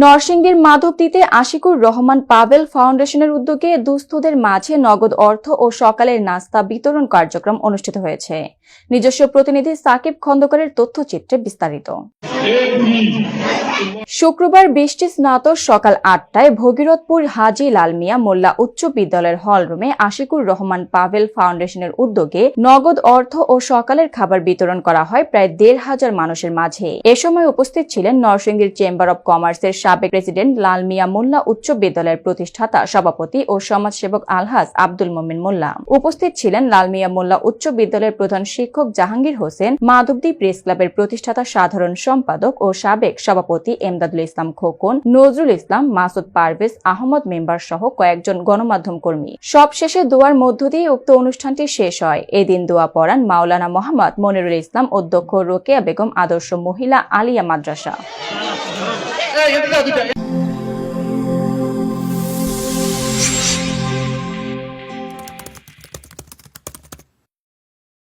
নরসিংদীর মাধবদীতে আশিকুর রহমান পাভেল ফাউন্ডেশনের উদ্যোগে দুস্থদের মাঝে নগদ অর্থ ও সকালের নাস্তা বিতরণ কার্যক্রম অনুষ্ঠিত হয়েছে। নিজস্ব প্রতিনিধি সাকিব খন্দকারের তথ্যচিত্রে বিস্তারিত। শুক্রবার 20 স্নাতক সকাল 8টায় ভগীরথপুর হাজী লাল মিয়া মোল্লা উচ্চ বিদ্যালয়ের হলরুমে আশিকুর রহমান পাভেল ফাউন্ডেশনের উদ্যোগে নগদ অর্থ ও সকালের খাবার বিতরণ করা হয় প্রায় 1,500 মানুষের মাঝে। এ সময় উপস্থিত ছিলেন নরসিংদীর চেম্বার অব কমার্সের সাবেক প্রেসিডেন্ট লাল মিয়া মোল্লা উচ্চ বিদ্যালয়ের প্রতিষ্ঠাতা সভাপতি ও সমাজসেবক আলহাজ আব্দুল মোমিন মোল্লা। উপস্থিত ছিলেন লাল মিয়া মোল্লা উচ্চ বিদ্যালয়ের প্রধান শিক্ষক জাহাঙ্গীর হোসেন, মাধবদী প্রেস ক্লাবের প্রতিষ্ঠাতা সাধারণ সম্পাদক ও সাবেক সভাপতি এমদাদুল ইসলাম খোকন, নজরুল ইসলাম, মাসুদ পারভেজ আহমদ মেম্বার সহ কয়েকজন গণমাধ্যম কর্মী। সবশেষে দোয়ার মধ্য দিয়ে উক্ত অনুষ্ঠানটি শেষ হয়। এদিন দোয়া পড়ান মাওলানা মোহাম্মদ মনিরুল ইসলাম, অধ্যক্ষ রোকেয়া বেগম আদর্শ মহিলা আলিয়া মাদ্রাসা।